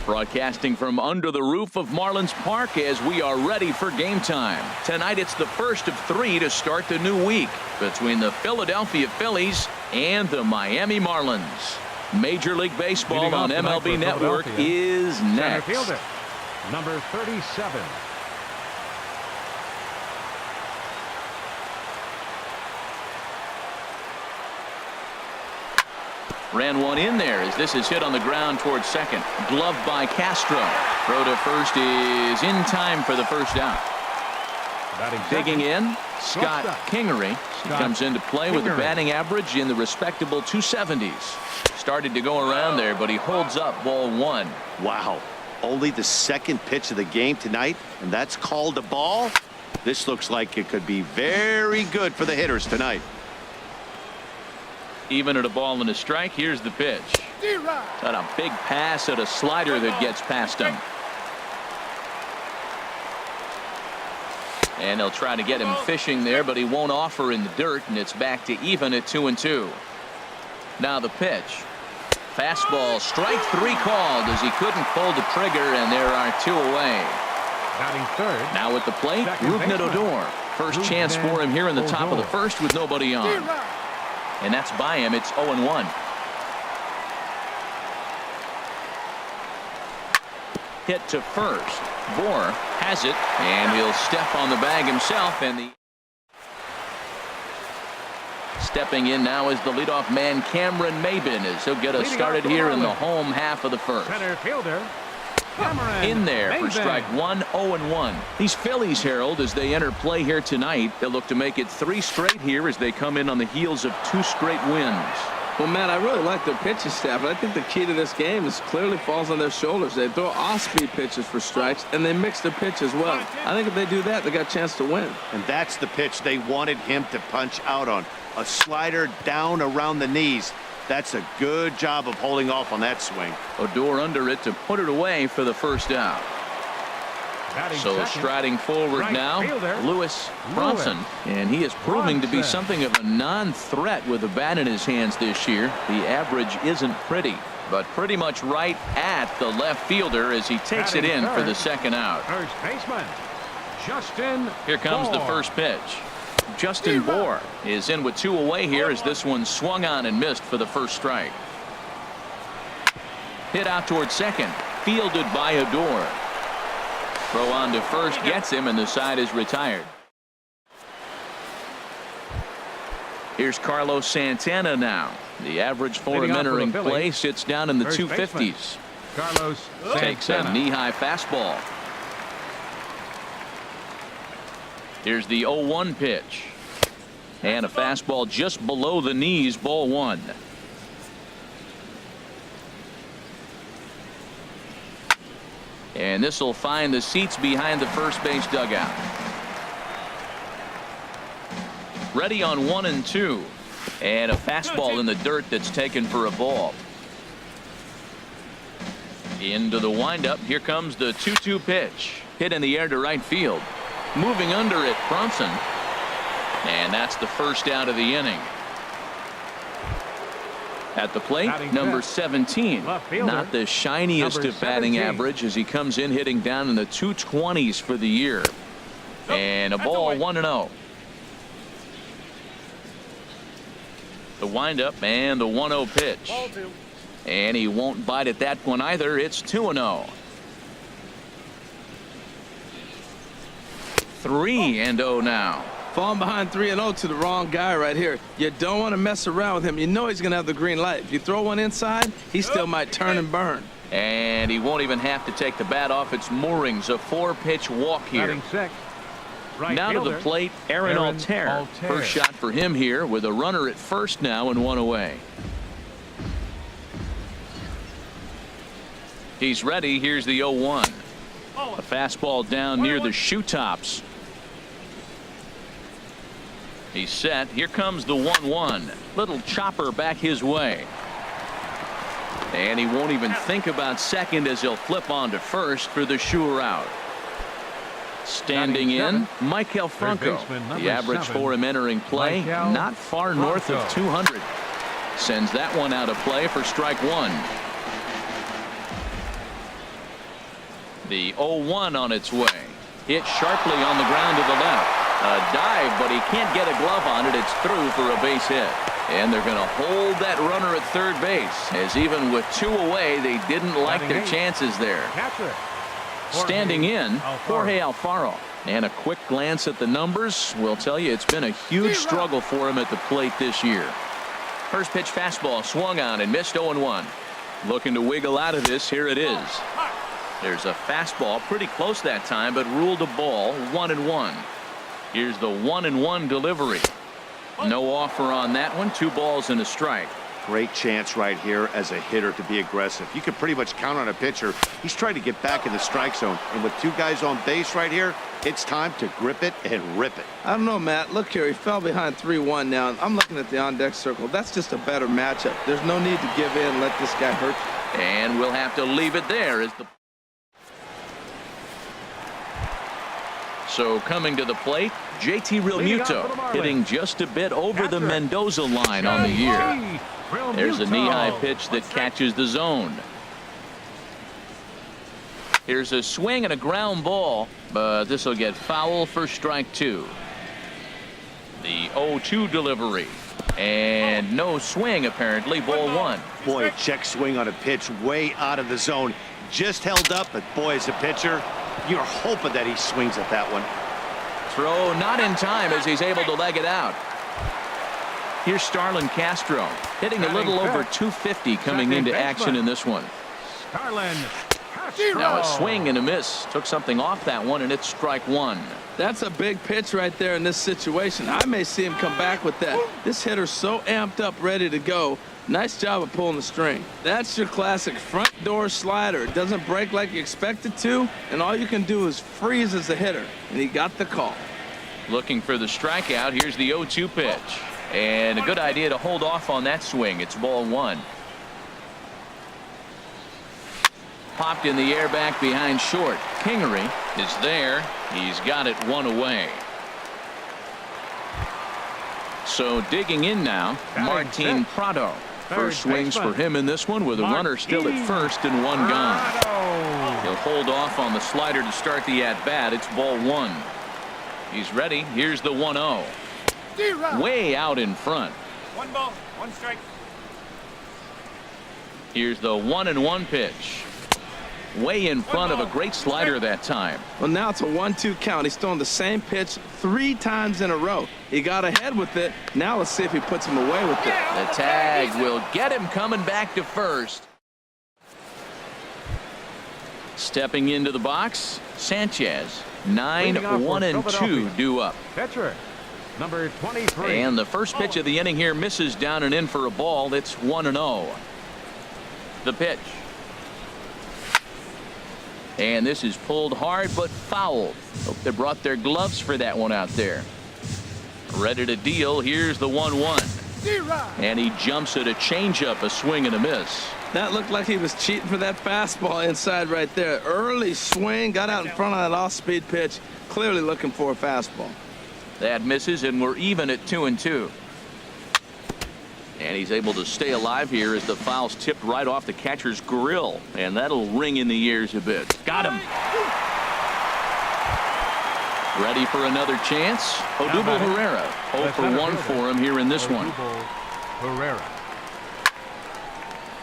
Broadcasting from under the roof of Marlins Park as we are ready for game time. Tonight it's the first of three to start the new week between the Philadelphia Phillies and the Miami Marlins. Major League Baseball on MLB Network is next. Center fielder, number 37. Ran one in there as this is hit on the ground towards second. Gloved by Castro. Throw to first is in time for the first out. Digging in, Scott Kingery comes into play with a batting average in the respectable 270s. Started to go around there, but he holds up ball one. Wow. Only the second pitch of the game tonight, and that's called a ball. This looks like it could be very good for the hitters tonight. Even at a ball and a strike, here's the pitch. Got a big pass at a slider that gets past him. And they'll try to get him fishing there, but he won't offer in the dirt, and it's back to even at 2-2. Now the pitch. Fastball, strike three called as he couldn't pull the trigger, and there are two away. Batting third. Now at the plate, Rougned Odor. First chance for him here in the top of the first with nobody on. And that's by him. It's 0-1. Hit to first. Bohr has it, and he'll step on the bag himself. And stepping in now is the leadoff man, Cameron Maybin, as he'll get us started here in the home half of the first. Center fielder. In there for strike one, 0-1. These Phillies, Harold, as they enter play here tonight, they'll look to make it 3 straight here as they come in on the heels of 2 straight wins. Well, Matt, I really like their pitching staff, but I think the key to this game is clearly falls on their shoulders. They throw off-speed pitches for strikes, and they mix the pitch as well. I think if they do that, they got a chance to win. And that's the pitch they wanted him to punch out on. A slider down around the knees. That's a good job of holding off on that swing. Odor under it to put it away for the first out. So striding forward now, Lewis Bronson, and he is proving to be something of a non-threat with a bat in his hands this year. The average isn't pretty, but pretty much right at the left fielder as he takes it in for the second out. First baseman, Justin. Here comes the first pitch. Justin Bohr is in with 2 away here as this one swung on and missed for the first strike. Hit out towards second, fielded by Odor. Throw on to first gets him, and the side is retired. Here's Carlos Santana now. The average for him entering play sits down in the 250s. Carlos takes a knee-high fastball. Here's the 0-1 pitch. And a fastball just below the knees, ball one. And this will find the seats behind the first base dugout. Ready on 1 and 2. And a fastball in the dirt that's taken for a ball. Into the windup. Here comes the 2-2 pitch. Hit in the air to right field. Moving under it, Bronson. And that's the first out of the inning. At the plate, number 17. Not the shiniest of batting average as he comes in hitting down in the 220s for the year. And a ball, 1-0. The windup and the 1-0 pitch. And he won't bite at that one either. It's 2-0. 3-0 now. Falling behind 3-0 to the wrong guy right here. You don't want to mess around with him. You know he's going to have the green light. If you throw one inside, he still might turn and burn. And he won't even have to take the bat off its moorings. A 4-pitch walk here. Now to the plate, Aaron Altair. First shot for him here with a runner at first now and 1 away. He's ready. Here's the 0-1. A fastball down near the shoe tops. He's set. Here comes the 1-1. Little chopper back his way. And he won't even think about second as he'll flip on to first for the sure out. Standing in, Michael Franco. The average for him entering play, not far north of 200. Sends that one out of play for strike one. The 0-1 on its way. Hit sharply on the ground to the left. A dive, but he can't get a glove on it. It's through for a base hit. And they're going to hold that runner at third base, as even with 2 away, they didn't like their chances there. Standing in, Jorge Alfaro. And a quick glance at the numbers will tell you it's been a huge struggle for him at the plate this year. First pitch fastball swung on and missed. 0-1. Looking to wiggle out of this. Here it is. There's a fastball pretty close that time, but ruled a ball. 1-1. Here's the 1-1 delivery. No offer on that one. 2 balls and a strike. Great chance right here as a hitter to be aggressive. You can pretty much count on a pitcher. He's trying to get back in the strike zone. And with 2 guys on base right here, it's time to grip it and rip it. I don't know, Matt. Look here. He fell behind 3-1 now. I'm looking at the on-deck circle. That's just a better matchup. There's no need to give in and let this guy hurt you. And we'll have to leave it there as the... So coming to the plate, JT Realmuto hitting just a bit over the Mendoza line on the year. There's a knee-high pitch that catches the zone. Here's a swing and a ground ball, but this will get foul for strike 2. The 0-2 delivery. And no swing, apparently. Ball 1. Boy, a check swing on a pitch way out of the zone. Just held up, but boy, as a pitcher, you're hoping that he swings at that one. Throw not in time as he's able to leg it out. Here's Starlin Castro hitting a little over 250 coming into action in this one. Now a swing and a miss. Took something off that one, and it's strike 1. That's a big pitch right there in this situation. I may see him come back with that. This hitter's so amped up, ready to go. Nice job of pulling the string. That's your classic front door slider. It doesn't break like you expect it to, and all you can do is freeze as a hitter, and he got the call. Looking for the strikeout. Here's the 0-2 pitch, and a good idea to hold off on that swing. It's ball 1. Popped in the air back behind short. Kingery is there. He's got it 1 away. So digging in now, Martin Prado. First swings for him in this one with a runner still at first and 1 gone. He'll hold off on the slider to start the at-bat. It's ball 1. He's ready. Here's the 1-0. Way out in front. 1 ball, 1 strike. Here's the 1-1 pitch. Way in front of a great slider that time. Well, now it's a 1-2 count. He's throwing the same pitch 3 times in a row. He got ahead with it. Now let's see if he puts him away with it. The tag will get him coming back to first. Stepping into the box, Sanchez. 9-1-2 due up. Pitcher, number 23. And the first pitch of the inning here misses down and in for a ball. It's 1-0. The pitch. And this is pulled hard but foul. Hope they brought their gloves for that one out there. Ready to deal. Here's the 1-1. And he jumps at a changeup, a swing and a miss. That looked like he was cheating for that fastball inside right there. Early swing, got out in front of that off-speed pitch. Clearly looking for a fastball. That misses, and we're even at 2-2. And he's able to stay alive here as the foul's tipped right off the catcher's grill. And that'll ring in the ears a bit. Got him. Ready for another chance. Odubel Herrera. 0 for 1 for him here in this one. Herrera.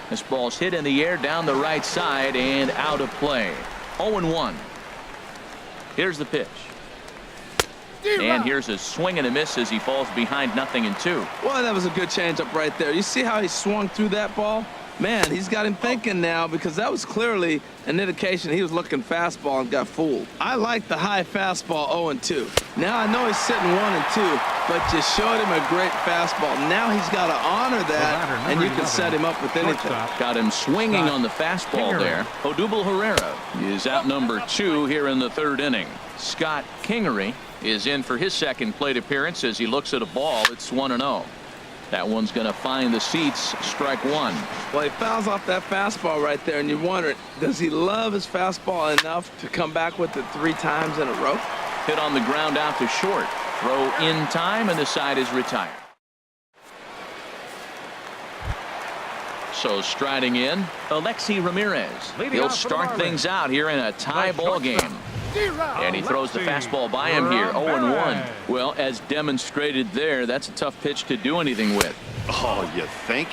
This ball's hit in the air down the right side and out of play. 0-1. Here's the pitch. And here's a swing and a miss as he falls behind 0-2. Well, that was a good changeup right there. You see how he swung through that ball? Man, he's got him thinking now, because that was clearly an indication he was looking fastball and got fooled. I like the high fastball 0-2. Now I know he's sitting 1-2, but you showed him a great fastball. Now he's got to honor that, and you can set him up with anything. Got him swinging on the fastball there. Odubel Herrera is out number 2 here in the 3rd inning. Scott Kingery is in for his second plate appearance as he looks at a ball. It's 1-0. That one's going to find the seats. Strike 1. Well, he fouls off that fastball right there, and you wonder, does he love his fastball enough to come back with it 3 times in a row? Hit on the ground out to short. Throw in time, and the side is retired. So striding in, Alexi Ramirez. Leading He'll off for the start Marlins. things out here in a tie ball game. And he throws the fastball by him here, 0-1. Well, as demonstrated there, that's a tough pitch to do anything with. Oh, you think?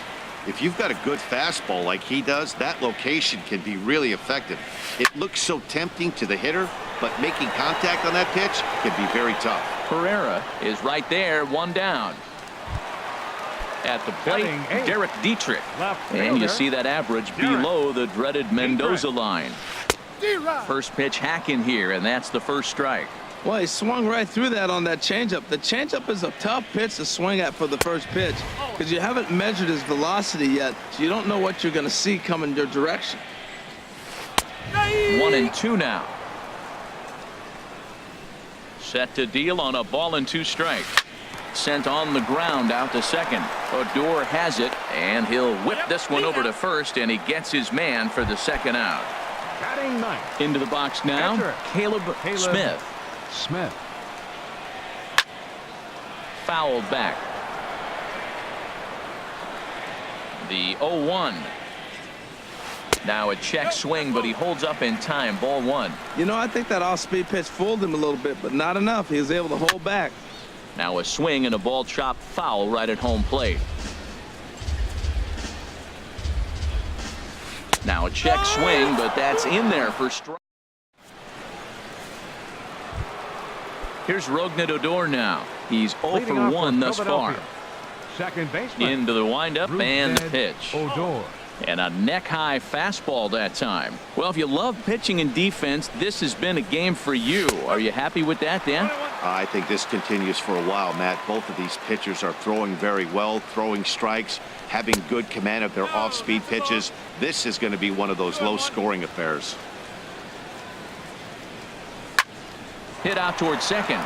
If you've got a good fastball like he does, that location can be really effective. It looks so tempting to the hitter, but making contact on that pitch can be very tough. Pereira is right there, 1 down. At the plate, Batting eighth. Derek Dietrich. Left And you fielder, see that average Derek below the dreaded Mendoza Dietrich. line. First pitch hack in here, and that's the first strike. Well, he swung right through that on that changeup. The changeup is a tough pitch to swing at for the first pitch because you haven't measured his velocity yet, so you don't know what you're going to see coming your direction. 1-2 now. Set to deal on a ball and 2 strikes. Sent on the ground out to second. Odor has it, and he'll whip this one over to first, and he gets his man for the second out. Batting ninth. Into the box now, Caleb Smith. Smith. Fouled back. The 0-1. Now a check swing, but he holds up in time. Ball 1. You know, I think that off-speed pitch fooled him a little bit, but not enough. He was able to hold back. Now a swing and a ball chopped foul right at home plate. Now a check swing, but that's in there for strike. Here's Rougned Odor now. He's 0 for 1 thus far. Second baseman. Into the windup and the Rougned pitch. Odor. And a neck-high fastball that time. Well, if you love pitching and defense, this has been a game for you. Are you happy with that, Dan? I think this continues for a while, Matt. Both of these pitchers are throwing very well, throwing strikes, having good command of their off-speed pitches. This is going to be one of those low-scoring affairs. Hit out towards second.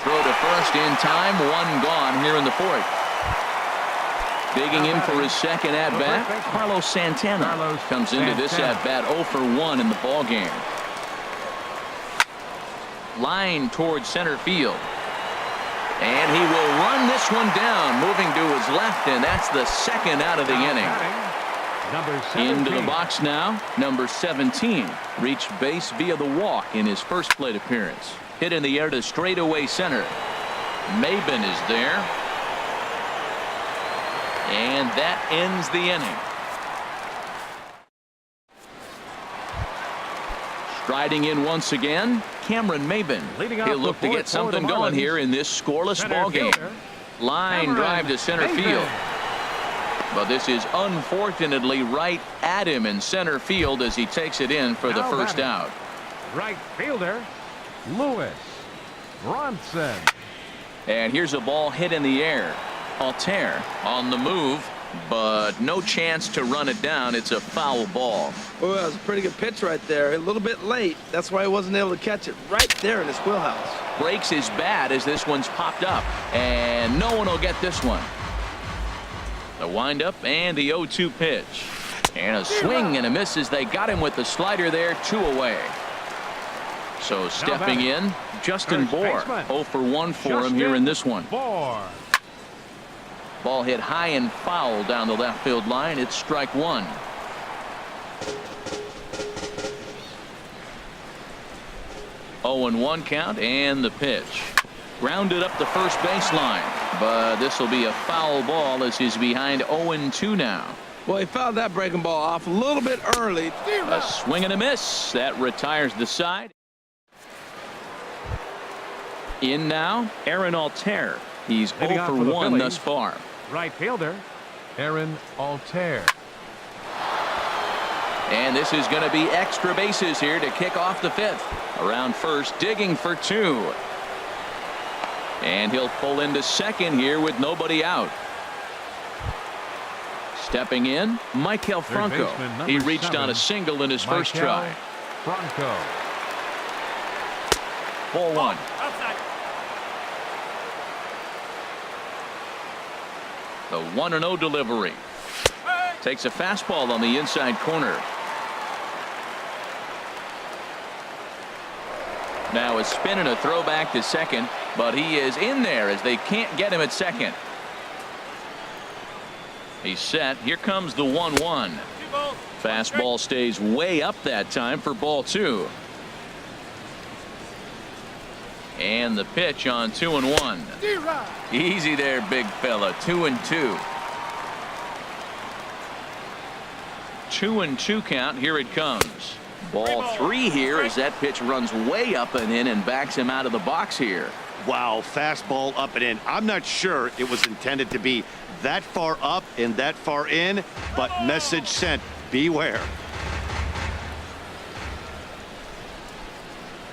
Throw to first in time. 1 gone here in the 4th. Digging in for his second at-bat, Carlos Santana comes into this at-bat 0 for 1 in the ball game. Line towards center field. And he will run this one down, moving to his left, and that's the second out of the inning. Number 17. Into the box now, number 17. Reached base via the walk in his first plate appearance. Hit in the air to straightaway center. Maben is there. And that ends the inning. Striding in once again, Cameron Maben. He'll look to get something going here in this scoreless ball game. Line drive to center field. But this is unfortunately right at him in center field as he takes it in for the first out. Right fielder, Lewis Bronson. And here's a ball hit in the air. Altair on the move, but no chance to run it down. It's a foul ball. Oh, that was a pretty good pitch right there. A little bit late. That's why he wasn't able to catch it right there in his wheelhouse. Breaks his bat as this one's popped up, and no one will get this one. The windup and the 0-2 pitch. And a swing and a miss as they got him with the slider there, 2 away. So stepping in, Justin Bohr. 0 for 1 for him here in this one. Ball hit high and foul down the left field line. It's strike 1. Oh, and 1 count, and the pitch. Grounded up the first baseline, but this will be a foul ball as he's behind 0-2 now. Well, he fouled that breaking ball off a little bit early. A swing and a miss. That retires the side. In now, Aaron Altair. He's 0 for 1 thus far. Right fielder, Aaron Altair. And this is going to be extra bases here to kick off the 5th. Around first, digging for 2. And he'll pull into second here with nobody out. Stepping in, Michael Franco. He reached on a single in his first try. Franco. Ball 1. Outside. The 1-0 delivery. Takes a fastball on the inside corner. Now a spin and a throwback to second, but he is in there as they can't get him at second. He's set. Here comes the 1-1. Fastball stays way up that time for ball 2. And the pitch on 2-1. Easy there, big fella. 2-2. 2-2 count. Here it comes. Ball 3 here as that pitch runs way up and in and backs him out of the box here. Wow, fastball up and in. I'm not sure it was intended to be that far up and that far in, but message sent, beware.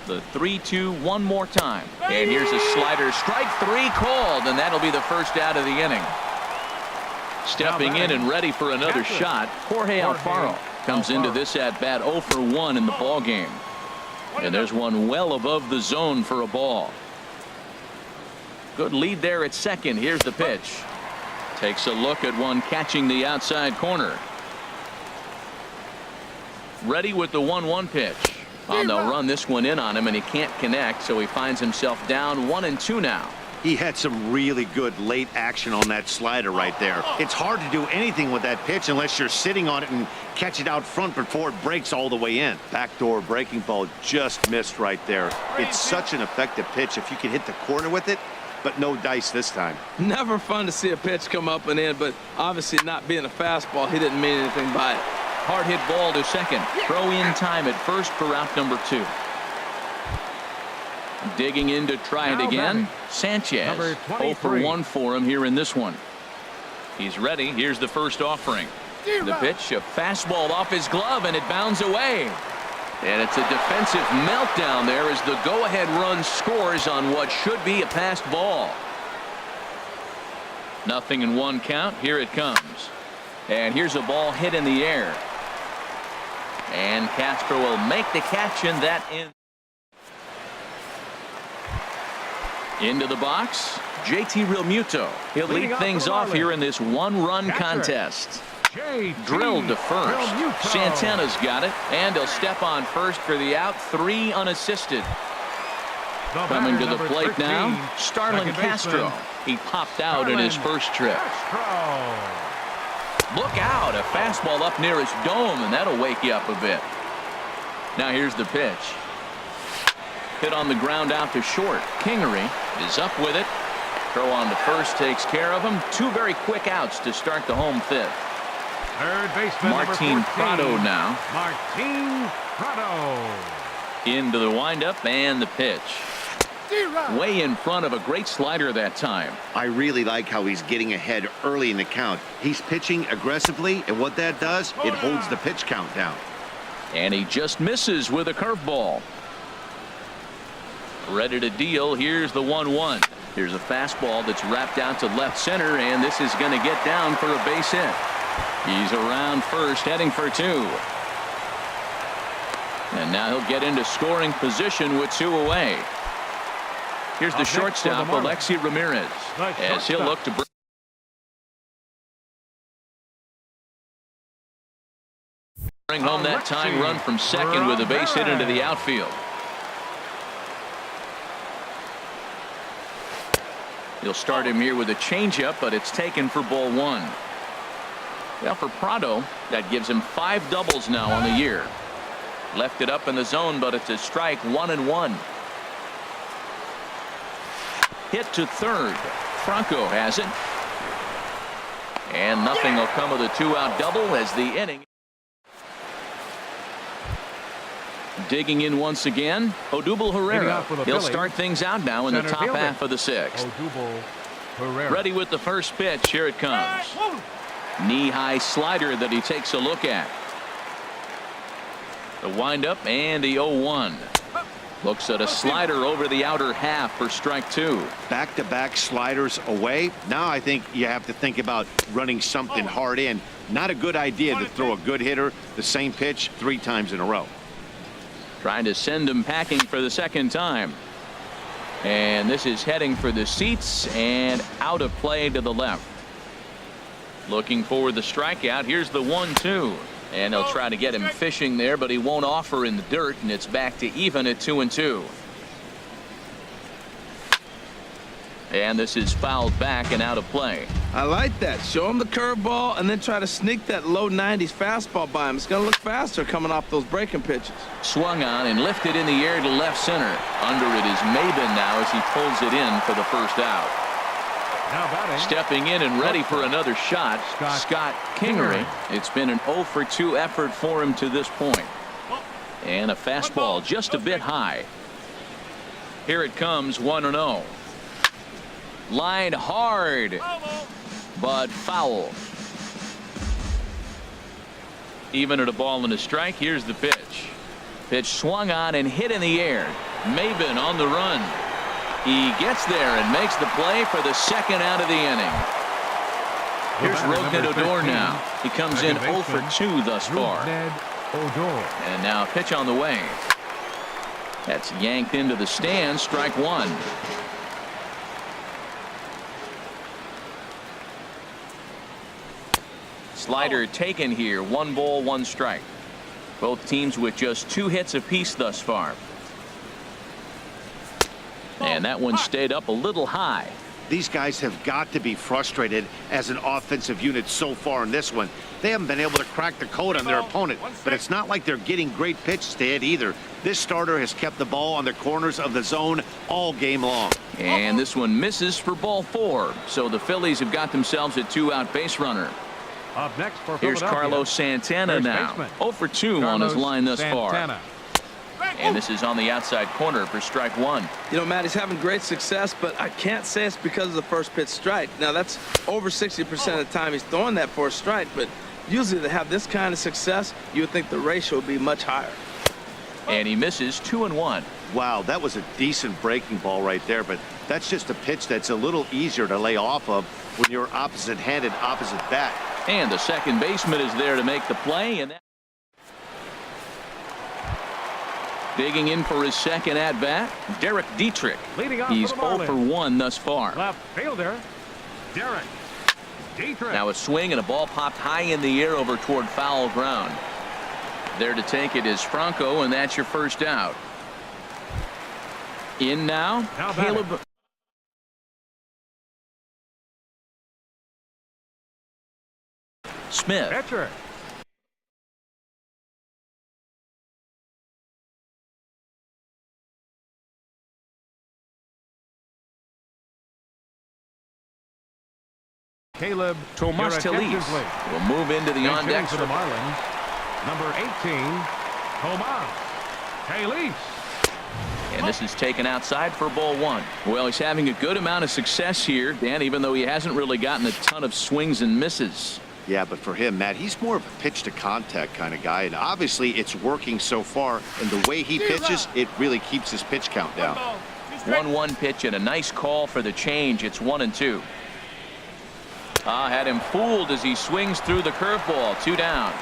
The 3-2 one more time. And here's a slider. Strike 3 called, and that'll be the first out of the inning. Stepping in and ready for another shot, Jorge Alfaro comes into this at bat 0 for 1 in the ball game. And there's one well above the zone for a ball. Good lead there at second. Here's the pitch. Takes a look at one catching the outside corner. Ready with the 1-1 pitch. They'll run this one in on him, and he can't connect, so he finds himself down 1-2 now. He had some really good late action on that slider right there. It's hard to do anything with that pitch unless you're sitting on it and catch it out front before it breaks all the way in. Backdoor breaking ball just missed right there. It's such an effective pitch if you can hit the corner with it, but no dice this time. Never fun to see a pitch come up and in, but obviously not being a fastball, he didn't mean anything by it. Hard hit ball to second. Throw in time at first for out number 2. Digging in to try it again. Sanchez. 0 for 1 for him here in this one. He's ready. Here's the first offering. The pitch, a fastball off his glove, and it bounds away. And it's a defensive meltdown there as the go-ahead run scores on what should be a passed ball. 0-1 count. Here it comes. And here's a ball hit in the air. And Castro will make the catch, and that in. Into the box, JT Realmuto. He'll lead things off here in this one-run contest. Drilled to first. Santana's got it, and he'll step on first for the out. 3 unassisted. Coming to the plate now, Starlin Castro. He popped out in his first trip. Look out, a fastball up near his dome, and that'll wake you up a bit. Now here's the pitch. Hit on the ground out to short. Kingery is up with it. Throw on to first takes care of him. 2 very quick outs to start the home 5th. Third baseman Martin Prado now. Martin Prado. Into the windup and the pitch. Way in front of a great slider that time. I really like how he's getting ahead early in the count. He's pitching aggressively, and what that does, it holds the pitch count down. And he just misses with a curveball. Ready to deal. Here's the 1-1. Here's a fastball that's wrapped out to left center, and this is going to get down for a base hit. He's around first, heading for 2. And now he'll get into scoring position with 2 away. Here's the shortstop, Alexi Ramirez, as he'll look to bring home that tying run from second with a base hit into the outfield. He'll start him here with a changeup, but it's taken for ball 1. Well, for Prado, that gives him 5 doubles now on the year. Left it up in the zone, but it's a strike. 1-1. Hit to third. Franco has it. And nothing will come of the 2-out double as the inning. Digging in once again, Odubel Herrera. He'll start things out now in the top half of the 6th. Ready with the first pitch. Here it comes. Knee-high slider that he takes a look at. The windup and the 0-1. Looks at a slider over the outer half for strike 2. Back-to-back sliders away. Now I think you have to think about running something hard in. Not a good idea to throw a good hitter the same pitch 3 times in a row. Trying to send him packing for the second time. And this is heading for the seats and out of play to the left. Looking for the strikeout. Here's the 1-2. And they'll try to get him fishing there, but he won't offer in the dirt, and it's back to even at 2-2. And this is fouled back and out of play. I like that. Show him the curveball and then try to sneak that low 90s fastball by him. It's going to look faster coming off those breaking pitches. Swung on and lifted in the air to left center. Under it is Maben now as he pulls it in for the first out. Now batting. Stepping in and ready for another shot, Scott Kingery. It's been an 0 for 2 effort for him to this point. And a fastball just a bit high. Here it comes, 1-0. Line hard, but foul. Even at a ball and a strike. Here's the pitch. Pitch swung on and hit in the air. Maben on the run. He gets there and makes the play for the second out of the inning. Here's Rougned Odor now. He comes in 0 for 2 thus far. And now a pitch on the way. That's yanked into the stand. Strike one. Slider taken here. 1 ball, 1 strike. Both teams with just 2 hits apiece thus far. And that one stayed up a little high. These guys have got to be frustrated as an offensive unit so far in this one. They haven't been able to crack the code on their opponent, but it's not like they're getting great pitches to hit either. This starter has kept the ball on the corners of the zone all game long. And this one misses for ball 4. So the Phillies have got themselves a 2-out base runner. Up next for Here's Carlos Santana now. 0 for 2 on his line thus far. And this is on the outside corner for strike 1. You know, Matt, he's having great success, but I can't say it's because of the first pitch strike. Now, that's over 60% of the time he's throwing that for a strike, but usually to have this kind of success, you would think the ratio would be much higher. And he misses 2-1. Wow, that was a decent breaking ball right there, but that's just a pitch that's a little easier to lay off of when you're opposite-handed, opposite bat. And the second baseman is there to make the play. And digging in for his second at-bat, Derek Dietrich. He's 0 for 1 thus far. Left fielder, Derek Dietrich. Now a swing and a ball popped high in the air over toward foul ground. There to take it is Franco, and that's your first out. In now Caleb. Smith. Pitcher. Caleb Tomas Telis will move into the on-deck for the Marlins. Number 18, Tomas Telis. And this is taken outside for ball 1. Well, he's having a good amount of success here, Dan, even though he hasn't really gotten a ton of swings and misses. Yeah, but for him, Matt, he's more of a pitch-to-contact kind of guy, and obviously it's working so far, and the way he pitches, it really keeps his pitch count down. 1-1 pitch and a nice call for the change. It's 1-2. Had him fooled as he swings through the curveball. 2 down.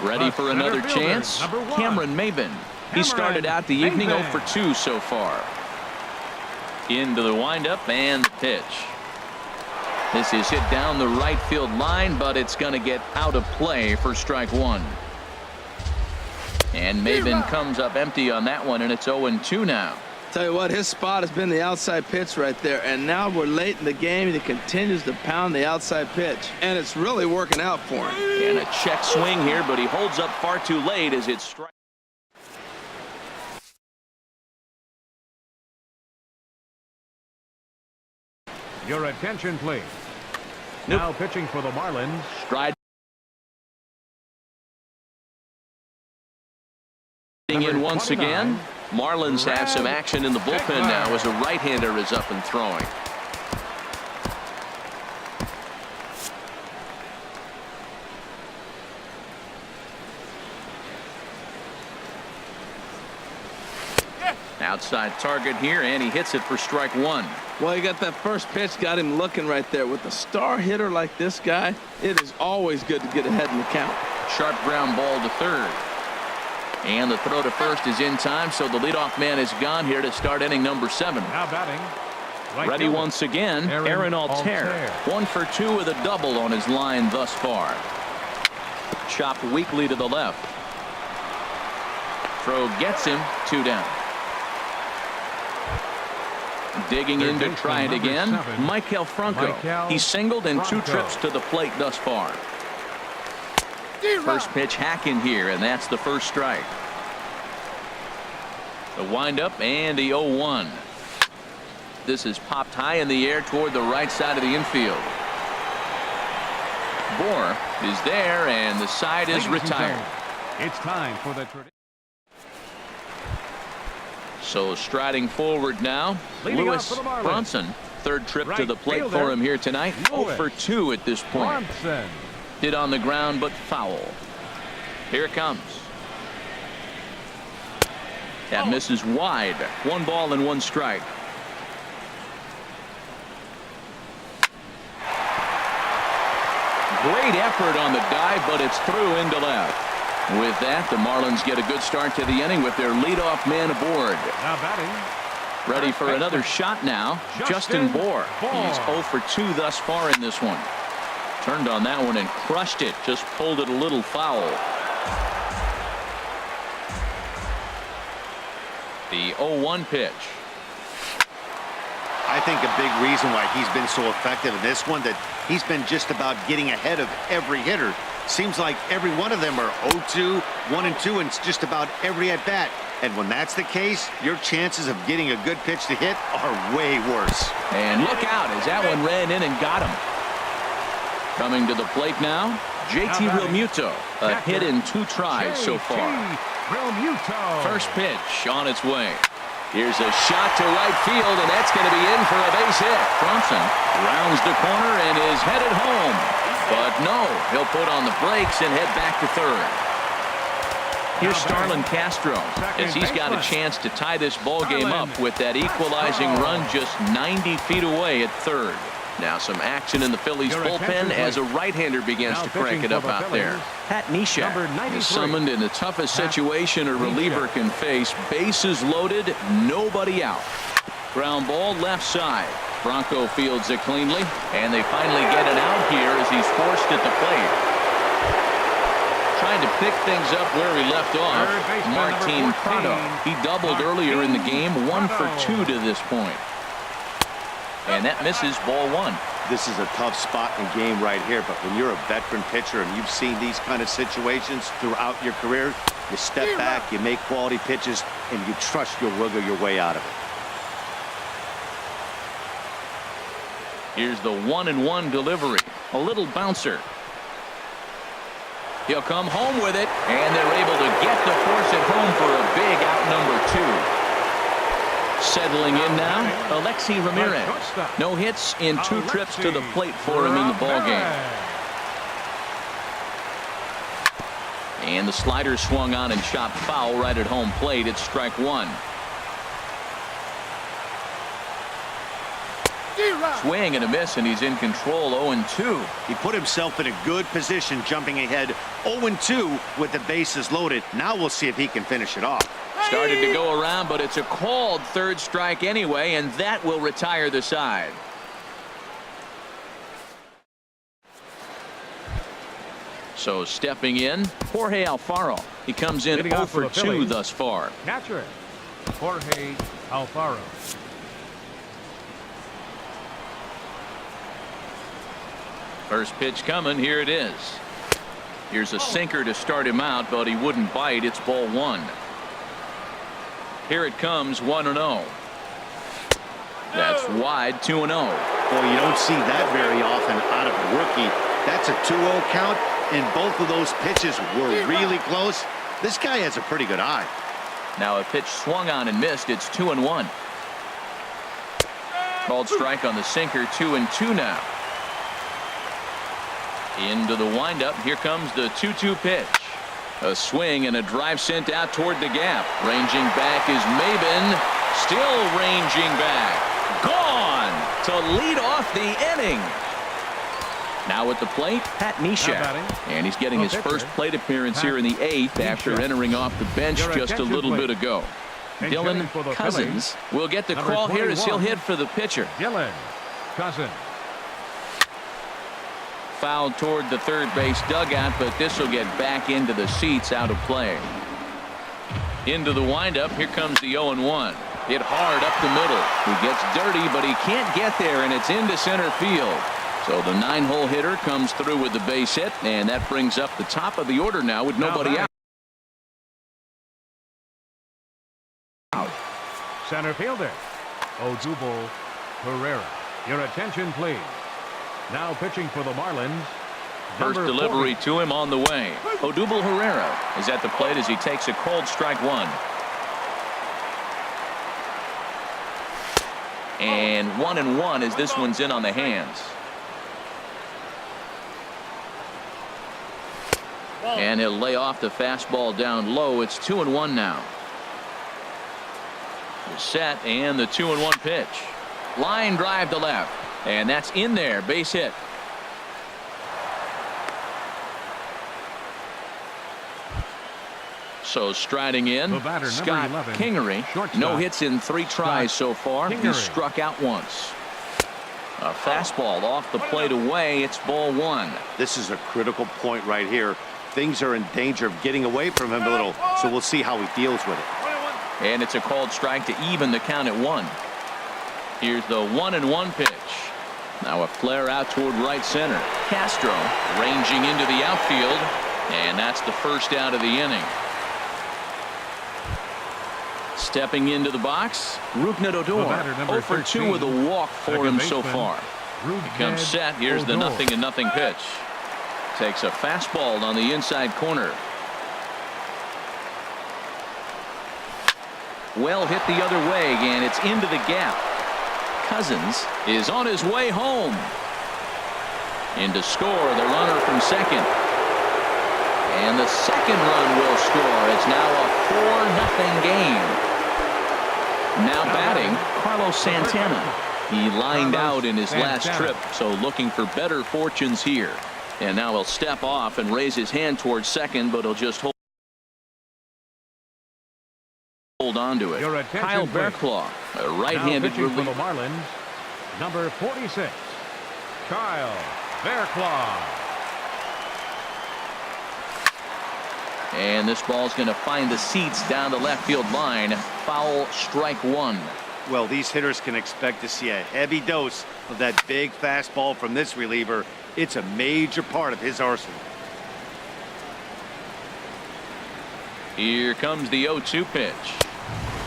Ready for another chance. Cameron Maben. He started out the evening 0 for 2 so far. Into the windup and the pitch. This is hit down the right field line, but it's going to get out of play for strike 1. And Maben comes up empty on that one, and it's 0-2 now. Tell you what, his spot has been the outside pitch right there, and now we're late in the game and he continues to pound the outside pitch, and it's really working out for him. And a check swing here, but he holds up far too late as it strikes. Your attention, please. Now pitching for the Marlins. Stride in once again. Marlins have some action in the bullpen now as a right-hander is up and throwing. Outside target here, and he hits it for strike 1. Well, he got that first pitch, got him looking right there. With a star hitter like this guy, it is always good to get ahead in the count. Sharp ground ball to third. And the throw to first is in time, so the leadoff man is gone here to start inning number 7. Now batting. Ready once again, Aaron Altair. 1 for 2 with a double on his line thus far. Chopped weakly to the left. Throw gets him. 2 down. Digging in to try it again, Michael Franco. He's singled in 2 trips to the plate thus far. First pitch hacking here, and that's the first strike. The windup and the 0-1. This is popped high in the air toward the right side of the infield. Bohr is there, and the side is retired. It's time for the tradition. So striding forward now, Leading Lewis off for the Marlins. Bronson. Third trip to the plate fielder, for him here tonight. 0 Lewis for 2 at this point. Bronson. Hit on the ground, but foul. Here it comes. That misses wide. 1 ball and 1 strike. Great effort on the dive, but it's through into left. With that, the Marlins get a good start to the inning with their leadoff man aboard. Now batting. Ready for another shot now. Justin Bohr. He's 0 for 2 thus far in this one. Turned on that one and crushed it. Just pulled it a little foul. The 0-1 pitch. I think a big reason why he's been so effective in this one, that he's been just about getting ahead of every hitter. Seems like every one of them are 0-2, 1-2, and it's just about every at bat. And when that's the case, your chances of getting a good pitch to hit are way worse. And look out as that one ran in and got him. Coming to the plate now, JT Realmuto. A hit in 2 tries so far. First pitch on its way. Here's a shot to right field, and that's going to be in for a base hit. Bronson rounds the corner and is headed home. But no, he'll put on the brakes and head back to third. Here's Starlin Castro as he's got a chance to tie this ball game up with that equalizing run just 90 feet away at third. Now some action in the Phillies bullpen as a right-hander begins to crank it up out there. Pat Neshek is summoned in the toughest situation a reliever can face. Bases loaded, nobody out. Ground ball left side. Bronco fields it cleanly, and they finally get it out here as he's forced at the plate. Trying to pick things up where he left off, Martin Prado. He doubled earlier in the game, 1 for 2 to this point. And that misses ball 1. This is a tough spot in the game right here, but when you're a veteran pitcher and you've seen these kind of situations throughout your career, you step back, you make quality pitches, and you trust you'll wiggle your way out of it. Here's the 1-1 delivery. A little bouncer. He'll come home with it, and they're able to get the force at home for a big out number 2. Settling in now, Alexi Ramirez. No hits in 2 trips to the plate for him in the ballgame. And the slider swung on and chopped foul right at home plate. It's strike 1. Swing and a miss, and he's in control. 0-2. He put himself in a good position jumping ahead 0-2 with the bases loaded. Now we'll see if he can finish it off. Started to go around, but it's a called third strike anyway, and that will retire the side. So stepping in, Jorge Alfaro. He comes in 0 for 2 thus far. Catcher, Jorge Alfaro. First pitch coming. Here it is. Here's a sinker to start him out, but he wouldn't bite. It's ball 1. Here it comes, 1-0. That's wide, 2-0. Well, you don't see that very often out of a rookie. That's a 2-0 count, and both of those pitches were really close. This guy has a pretty good eye. Now a pitch swung on and missed. It's 2-1. Called strike on the sinker, 2-2 now. Into the windup. Here comes the 2-2 pitch. A swing and a drive sent out toward the gap. Ranging back is Maben. Still ranging back. Gone to lead off the inning. Now at the plate, Pat Neshek. And he's getting his first plate appearance here in the 8th after entering off the bench just a little bit ago. Dylan Cousins will get the call here as he'll hit for the pitcher. Dylan Cousins. Fouled toward the third base dugout, but this will get back into the seats, out of play. Into the windup. Here comes the 0-1. Hit hard up the middle. He gets dirty, but he can't get there, and it's into center field. So the 9-hole hitter comes through with the base hit, and that brings up the top of the order now with nobody out. Center fielder, Odubel Herrera. Your attention, please. Now pitching for the Marlins. First delivery to him on the way. Odubel Herrera is at the plate as he takes a cold strike one. And 1-1 as this one's in on the hands. And he'll lay off the fastball down low. It's 2-1 now. The set and the 2-1 pitch. Line drive to left. And that's in there. Base hit. So striding in, Scott Kingery. No hits in 3 tries so far. He struck out once. A fastball off the plate away. It's ball 1. This is a critical point right here. Things are in danger of getting away from him a little, so we'll see how he deals with it. And it's a called strike to even the count at 1. Here's the 1-1 pitch. Now a flare out toward right center. Castro ranging into the outfield, and that's the first out of the inning. Stepping into the box, Rougned Odor. 0 for 2 with a walk for him so far. He comes set. Here's the 0-0 pitch. Takes a fastball on the inside corner. Well hit the other way, and it's into the gap. Cousins is on his way home. In to score the runner from second. And the second run will score. It's now a 4-0 game. Now batting, Carlos Santana. He lined out in his last trip, so looking for better fortunes here. And now he'll step off and raise his hand towards second, but he'll just hold on to it. Kyle Bearclaw, a right-handed reliever. For the Marlins, number 46, Kyle Bearclaw. And this ball's going to find the seats down the left field line. Foul, strike 1. Well, these hitters can expect to see a heavy dose of that big fastball from this reliever. It's a major part of his arsenal. Here comes the 0-2 pitch.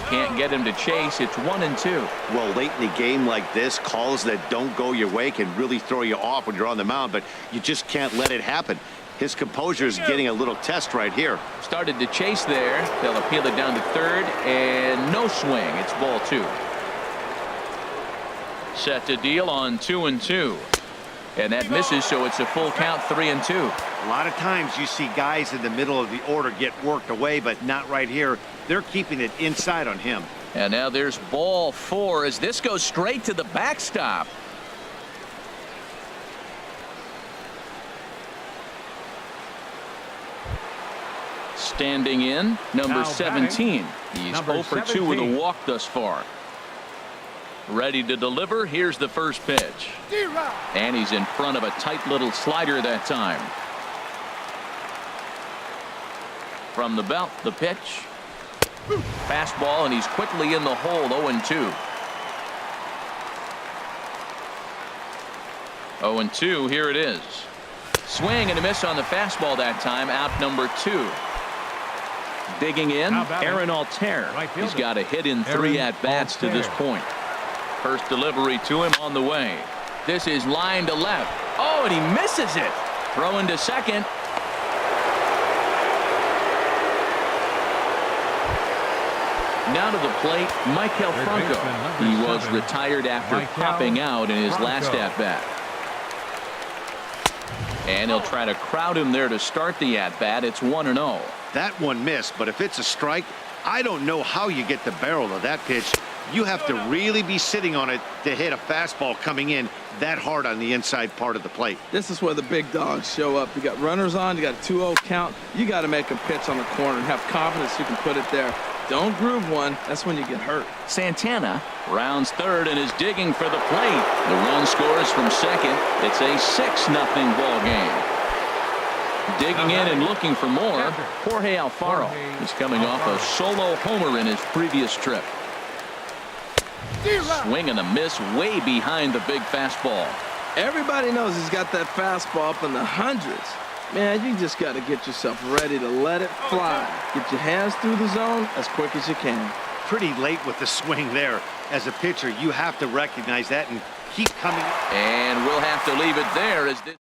Can't get him to chase. It's 1-2. Well, late in the game like this, calls that don't go your way can really throw you off when you're on the mound, but you just can't let it happen. His composure is getting a little test right here. Started to chase there. They'll appeal it down to third, and no swing. It's ball 2. Set to deal on 2-2. And that misses, so it's a full count, 3-2. A lot of times you see guys in the middle of the order get worked away, but not right here. They're keeping it inside on him. And now there's ball 4 as this goes straight to the backstop. Standing in, number 17. He's 0 for 2 with a walk thus far. Ready to deliver. Here's the first pitch. And he's in front of a tight little slider that time. From the belt, the pitch. Fastball, and he's quickly in the hole. 0-2. 0-2. Here it is. Swing and a miss on the fastball that time. Out number 2. Digging in, Aaron Altair. He's got a hit in 3 at-bats to this point. First delivery to him on the way. This is line to left. Oh, and he misses it. Throwing to second. Now to the plate, Michael Franco. He was retired after popping out in his last at-bat. And he'll try to crowd him there to start the at-bat. It's 1-0. That one missed, but if it's a strike, I don't know how you get the barrel of that pitch. You have to really be sitting on it to hit a fastball coming in that hard on the inside part of the plate. This is where the big dogs show up. You got runners on, you got a 2-0 count. You got to make a pitch on the corner and have confidence you can put it there. Don't groove one. That's when you get hurt. Santana rounds third and is digging for the plate. The run scores from second. It's a 6-0 ball game. Digging in and looking for more, Jorge Alfaro. He's coming off a solo homer in his previous trip. Swing and a miss way behind the big fastball. Everybody knows he's got that fastball up in the hundreds. Man, you just got to get yourself ready to let it fly. Get your hands through the zone as quick as you can. Pretty late with the swing there. As a pitcher, you have to recognize that and keep coming. And we'll have to leave it there as this.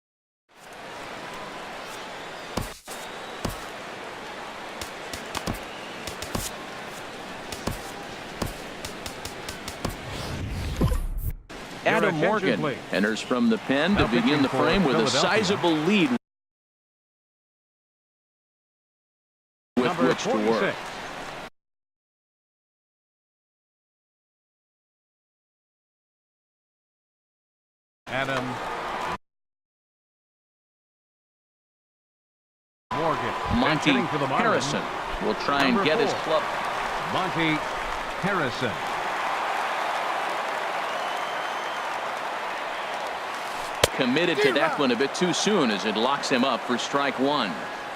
Adam Morgan enters from the pen to begin the frame with a sizable lead with which to work. Adam Morgan. Monty Harrison will try and get his club. Monty Harrison. Committed to that one a bit too soon as it locks him up for strike one.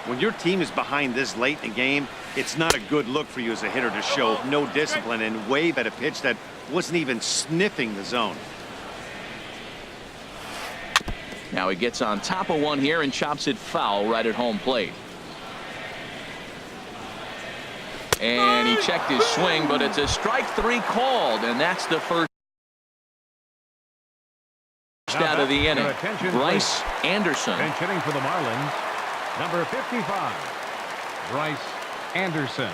When your team is behind this late in the game, it's not a good look for you as a hitter to show no discipline and wave at a pitch that wasn't even sniffing the zone. Now he gets on top of one here and chops it foul right at home plate. And he checked his swing, but it's a strike three called, and that's the first out of the inning. Bryce Anderson. Bench hitting for the Marlins, number 55, Bryce Anderson.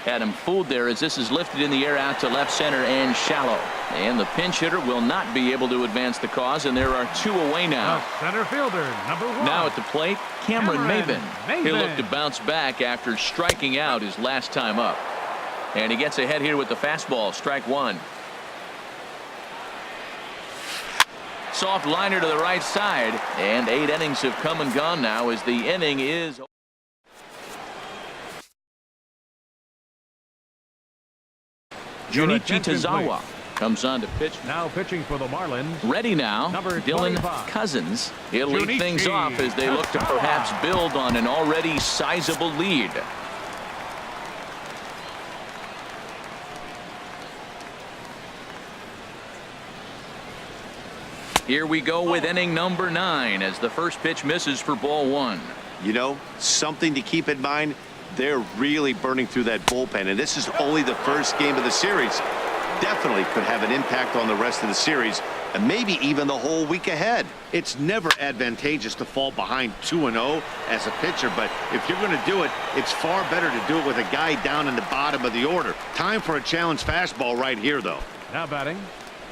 Had him fooled there as this is lifted in the air out to left center and shallow. And the pinch hitter will not be able to advance the cause, and there are two away now. The center fielder, number 1. Now at the plate, Cameron Maven. He'll look to bounce back after striking out his last time up. And he gets ahead here with the fastball, strike one. Soft liner to the right side, and 8 innings have come and gone now as the inning is. Junichi Tazawa comes on to pitch. Now pitching for the Marlins. Ready now, number Dylan 25. Cousins. He'll lead Junichi things off as they look to perhaps build on an already sizable lead. Here we go with inning number 9 as the first pitch misses for ball 1. You know, something to keep in mind, they're really burning through that bullpen, and this is only the first game of the series. Definitely could have an impact on the rest of the series and maybe even the whole week ahead. It's never advantageous to fall behind 2-0 as a pitcher, but if you're going to do it, it's far better to do it with a guy down in the bottom of the order. Time for a challenge fastball right here, though. Now batting.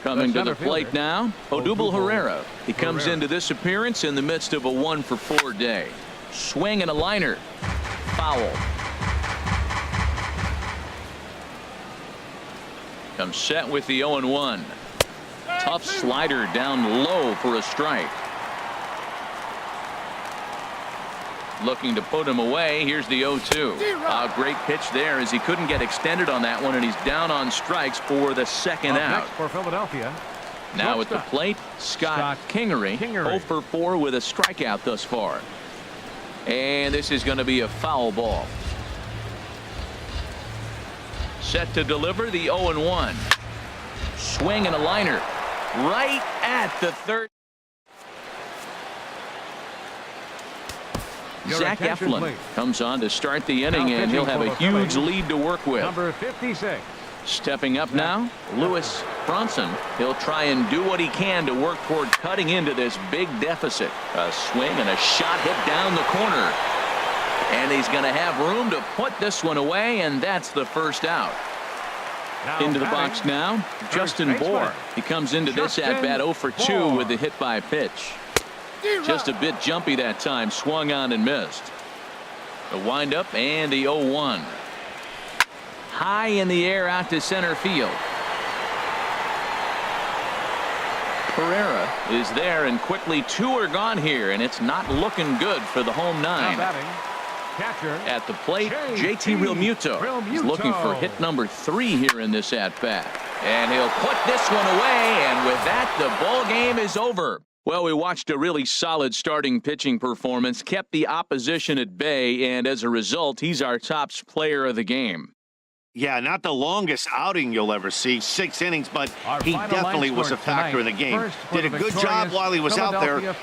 Coming to the plate now, Odubel Herrera. He comes into this appearance in the midst of a 1-for-4 day. Swing and a liner. Foul. Comes set with the 0-1. Tough slider down low for a strike. Looking to put him away. Here's the 0-2. A great pitch there as he couldn't get extended on that one, and he's down on strikes for the second out. Next for Philadelphia. Now at the plate, Scott Kingery. 0-for-4 with a strikeout thus far. And this is going to be a foul ball. Set to deliver the 0-1. Swing and a liner right at the third. Zach Eflin comes on to start the inning, and he'll have a huge lead to work with. Number 56. Stepping up now, Lewis Bronson. He'll try and do what he can to work toward cutting into this big deficit. A swing and a shot hit down the corner. And he's going to have room to put this one away, and that's the first out. Into the box now, Justin Bohr. He comes into this at-bat 0-for-2 with the hit by pitch. Just a bit jumpy that time, swung on and missed. The windup and the 0-1. High in the air out to center field. Pereira is there, and quickly 2 are gone here, and it's not looking good for the home 9. Catcher at the plate, JT Realmuto. He's looking for hit number 3 here in this at-bat. And he'll put this one away, and with that, the ball game is over. Well, we watched a really solid starting pitching performance, kept the opposition at bay, and as a result, he's our top player of the game. Yeah, not the longest outing you'll ever see, 6 innings, but Our he final definitely line was a score factor in the tonight. game. First for Did a the good job victorious while he was out there. Philadelphia